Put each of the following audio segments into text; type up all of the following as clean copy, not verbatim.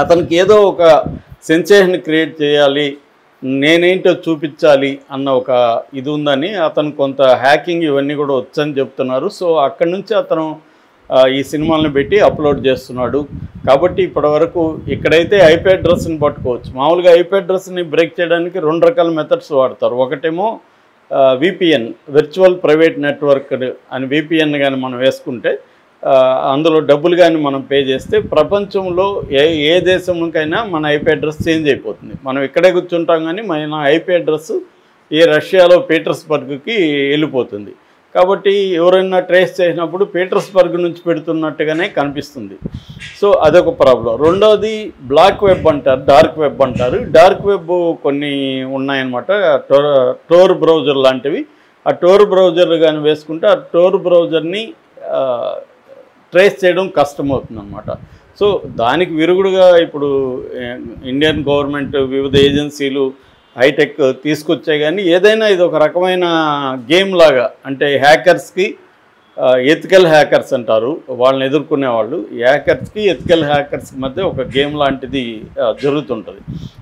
అతనికి ఏదో ఒక సెన్సేషన్ క్రియేట్ చేయాలి, నేనేంటో చూపించాలి అన్న ఒక ఇది ఉందని అతను కొంత హ్యాకింగ్ ఇవన్నీ కూడా వచ్చని చెప్తున్నారు. సో అక్కడి నుంచి అతను ఈ సినిమాలను పెట్టి అప్లోడ్ చేస్తున్నాడు. కాబట్టి ఇప్పటివరకు ఇక్కడైతే ఐపీ అడ్రస్ని పట్టుకోవచ్చు. మామూలుగా ఐపీ అడ్రస్ని బ్రేక్ చేయడానికి 2 రకాల మెథడ్స్ వాడతారు. ఒకటేమో విపిఎన్, వర్చువల్ ప్రైవేట్ నెట్వర్క్ అని విపిఎన్ కానీ మనం వేసుకుంటే అందులో డబ్బులు కానీ మనం పే చేస్తే ప్రపంచంలో ఏ దేశంకైనా మన ఐపీ అడ్రస్ చేంజ్ అయిపోతుంది. మనం ఇక్కడే కూర్చుంటాం కానీ మన ఐపీ అడ్రస్ ఏ రష్యాలో పీటర్స్బర్గ్కి వెళ్ళిపోతుంది. కాబట్టి ఎవరైనా ట్రేస్ చేసినప్పుడు పీటర్స్బర్గ్ నుంచి పెడుతున్నట్టుగానే కనిపిస్తుంది. సో అదొక ప్రాబ్లం. రెండవది బ్లాక్ వెబ్ అంటారు, డార్క్ వెబ్ అంటారు. డార్క్ వెబ్ కొన్ని ఉన్నాయన్నమాట, టోర్ బ్రౌజర్ లాంటివి. ఆ టోర్ బ్రౌజర్ కానీ వేసుకుంటే ఆ టోర్ బ్రౌజర్ని ట్రేస్ చేయడం కష్టమవుతుంది అన్నమాట. సో దానికి విరుగుడుగా ఇప్పుడు ఇండియన్ గవర్నమెంట్ వివిధ ఏజెన్సీలు హైటెక్ తీసుకొచ్చాయి. కానీ ఏదైనా ఇది ఒక రకమైన గేమ్ లాగా, అంటే హ్యాకర్స్కి ఎథికల్ హ్యాకర్స్ అంటారు వాళ్ళని ఎదుర్కొనే వాళ్ళు, హ్యాకర్స్కి ఎథికల్ హ్యాకర్స్కి మధ్య ఒక గేమ్ లాంటిది జరుగుతుంటుంది.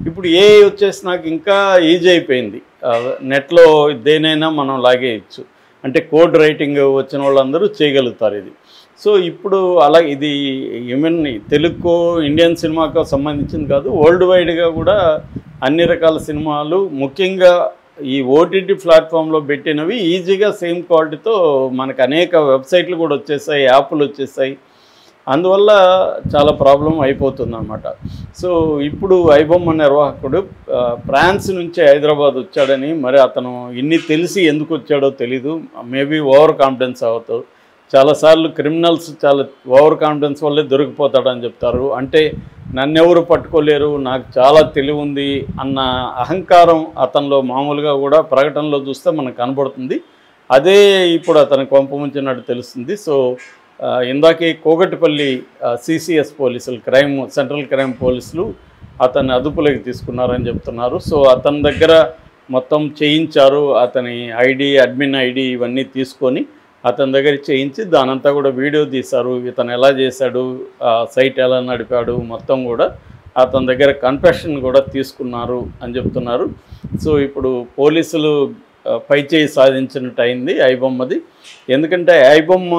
ఇప్పుడు ఏఐ వచ్చేసి నాకు ఇంకా ఈజీ అయిపోయింది. నెట్లో దేనైనా మనం లాగేయచ్చు, అంటే కోడ్ రైటింగ్ వచ్చిన వాళ్ళందరూ చేయగలుగుతారు ఇది. సో ఇప్పుడు అలా ఇది ఈవెన్ తెలుగుకో ఇండియన్ సినిమాకో సంబంధించింది కాదు, వరల్డ్ వైడ్గా కూడా అన్ని రకాల సినిమాలు ముఖ్యంగా ఈ ఓటీటీ ప్లాట్ఫామ్లో పెట్టినవి ఈజీగా సేమ్ క్వాలిటీతో మనకు అనేక వెబ్సైట్లు కూడా వచ్చేసాయి, యాప్లు వచ్చేసాయి. అందువల్ల చాలా ప్రాబ్లం అయిపోతుందన్నమాట. సో ఇప్పుడు ఐబొమ్మ నిర్వాహకుడు ఫ్రాన్స్ నుంచి హైదరాబాద్ వచ్చాడని, మరి అతను ఇన్ని తెలిసి ఎందుకు వచ్చాడో తెలీదు. మేబీ ఓవర్ కాన్ఫిడెన్స్ అవుతావు. చాలాసార్లు క్రిమినల్స్ చాలా ఓవర్ కాన్ఫిడెన్స్ వల్లే దొరికిపోతాడని చెప్తారు. అంటే నన్నెవరు పట్టుకోలేరు, నాకు చాలా తెలివి ఉంది అన్న అహంకారం అతనిలో మామూలుగా కూడా ప్రకటనలో చూస్తే మనకు కనబడుతుంది. అదే ఇప్పుడు అతనికి పంపముంచినట్టు తెలుస్తుంది. సో ఇందాకే కోగటిపల్లి సిసిఎస్ పోలీసులు, సెంట్రల్ క్రైమ్ పోలీసులు అతన్ని అదుపులోకి తీసుకున్నారని చెప్తున్నారు. సో అతని దగ్గర మొత్తం చేయించారు, అతని ఐడి, అడ్మిన్ ఐడి ఇవన్నీ తీసుకొని అతని దగ్గర చేయించి దానంతా కూడా వీడియో తీశారు. ఇతను ఎలా చేశాడు, సైట్ ఎలా నడిపాడు, మొత్తం కూడా అతని దగ్గర కన్ఫెషన్ కూడా తీసుకున్నారు అని చెప్తున్నారు. సో ఇప్పుడు పోలీసులు పైచేయి సాధించినట్టు అయింది ఐబొమ్మది. ఎందుకంటే ఐబొమ్మ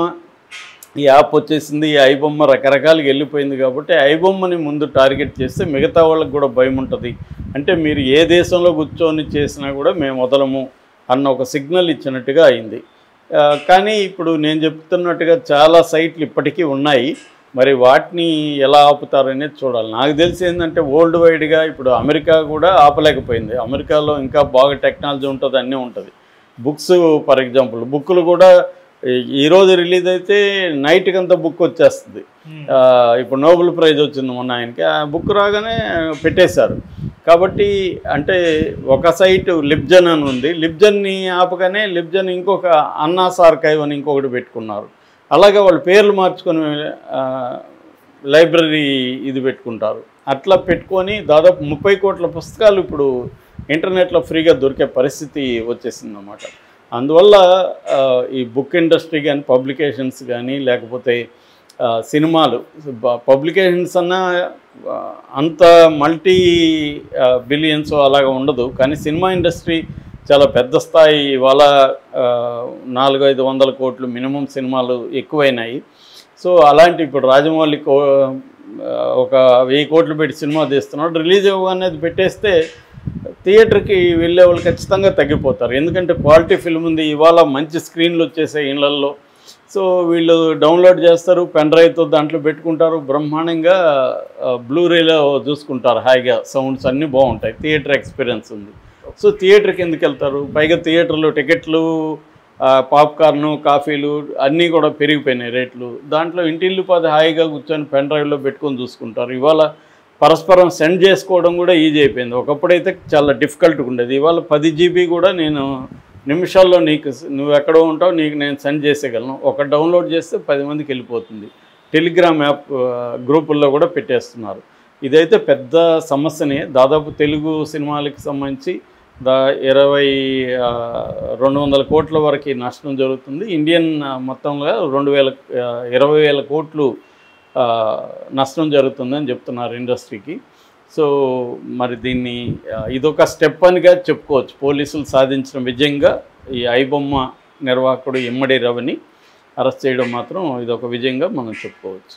ఈ యాప్ వచ్చేసింది, ఈ ఐబొమ్మ రకరకాలుగా వెళ్ళిపోయింది. కాబట్టి ఐబొమ్మని ముందు టార్గెట్ చేస్తే మిగతా వాళ్ళకి కూడా భయం ఉంటుంది. అంటే మీరు ఏ దేశంలో కూర్చొని చేసినా కూడా మేము వదలము అన్న ఒక సిగ్నల్ ఇచ్చినట్టుగా అయింది. కానీ ఇప్పుడు నేను చెప్తున్నట్టుగా చాలా సైట్లు ఇప్పటికీ ఉన్నాయి. మరి వాటిని ఎలా ఆపుతారనేది చూడాలి. నాకు తెలిసి ఏంటంటే వరల్డ్ వైడ్గా ఇప్పుడు అమెరికా కూడా ఆపలేకపోయింది. అమెరికాలో ఇంకా బాగా టెక్నాలజీ ఉంటుంది, అన్నీ ఉంటుంది. బుక్స్ ఫర్ ఎగ్జాంపుల్, బుక్కులు కూడా ఈరోజు రిలీజ్ అయితే నైట్కి అంతా బుక్ వచ్చేస్తుంది. ఇప్పుడు నోబెల్ ప్రైజ్ వచ్చింది మొన్న ఆయనకి, ఆ బుక్ రాగానే పెట్టేశారు. కాబట్టి అంటే ఒక సైటు లిబ్జన్ అని ఉంది, లిబ్జన్ని ఆపగానే లిబ్జన్ ఇంకొక అన్నాస్ ఆర్కైవ్ అని ఇంకొకటి పెట్టుకున్నారు. అలాగే వాళ్ళు పేర్లు మార్చుకొని లైబ్రరీ ఇది పెట్టుకుంటారు. అట్లా పెట్టుకొని దాదాపు 30 కోట్ల పుస్తకాలు ఇప్పుడు ఇంటర్నెట్లో ఫ్రీగా దొరికే పరిస్థితి వచ్చేసిందన్నమాట. అందువల్ల ఈ బుక్ ఇండస్ట్రీ కానీ, పబ్లికేషన్స్ కానీ, లేకపోతే సినిమాలు, పబ్లికేషన్స్ అన్నా అంత మల్టీ బిలియన్స్ అలాగా ఉండదు. కానీ సినిమా ఇండస్ట్రీ చాలా పెద్ద స్థాయి. ఇవాళ 400-500 కోట్లు మినిమం సినిమాలు ఎక్కువైనాయి. సో అలాంటి ఇప్పుడు రాజమౌళి ఒక 1000 కోట్లు పెట్టి సినిమా తీస్తున్నాడు, రిలీజ్ అనేది పెట్టేస్తే థియేటర్కి వెళ్ళే వాళ్ళు ఖచ్చితంగా తగ్గిపోతారు. ఎందుకంటే క్వాలిటీ ఫిల్మ్ ఉంది, ఇవాళ మంచి స్క్రీన్లు వచ్చేసాయి ఇళ్లల్లో. సో వీళ్ళు డౌన్లోడ్ చేస్తారు, పెన్ డ్రైవ్తో దాంట్లో పెట్టుకుంటారు, బ్రహ్మాండంగా బ్లూరేలో చూసుకుంటారు, హాయిగా సౌండ్స్ అన్నీ బాగుంటాయి, థియేటర్ ఎక్స్పీరియన్స్ ఉంది. సో థియేటర్కి ఎందుకు వెళ్తారు? పైగా థియేటర్లో టికెట్లు, పాప్కార్ను, కాఫీలు అన్నీ కూడా పెరిగిపోయినాయి రేట్లు. దాంట్లో ఇంటిల్లు పది హాయిగా కూర్చొని పెన్ డ్రైవ్లో పెట్టుకొని చూసుకుంటారు. ఇవాళ పరస్పరం సెండ్ చేసుకోవడం కూడా ఈజీ అయిపోయింది. ఒకప్పుడైతే చాలా డిఫికల్ట్గా ఉండేది. ఇవాళ 10 GB కూడా నేను నిమిషాల్లో నువ్వు ఎక్కడో ఉంటావు నేను సెండ్ చేసేయగలను. ఒక డౌన్లోడ్ చేస్తే 10 మందికి వెళ్ళిపోతుంది. టెలిగ్రామ్ యాప్ గ్రూపుల్లో కూడా పెట్టేస్తున్నారు. ఇదైతే పెద్ద సమస్యనే. దాదాపు తెలుగు సినిమాలకి సంబంధించి 200 కోట్ల వరకు నష్టం జరుగుతుంది. ఇండియన్ మొత్తంలో 20,000 కోట్లు నష్టం జరుగుతుందని చెప్తున్నారు ఇండస్ట్రీకి. సో మరి దీన్ని ఇదొక స్టెప్ అనిగా చెప్పుకోవచ్చు. పోలీసులు సాధించిన విజయంగా ఈ ఐబొమ్మ నిర్వాహకుడు ఇమ్మడి రవిని అరెస్ట్ చేయడం మాత్రం ఇదొక విజయంగా మనం చెప్పుకోవచ్చు.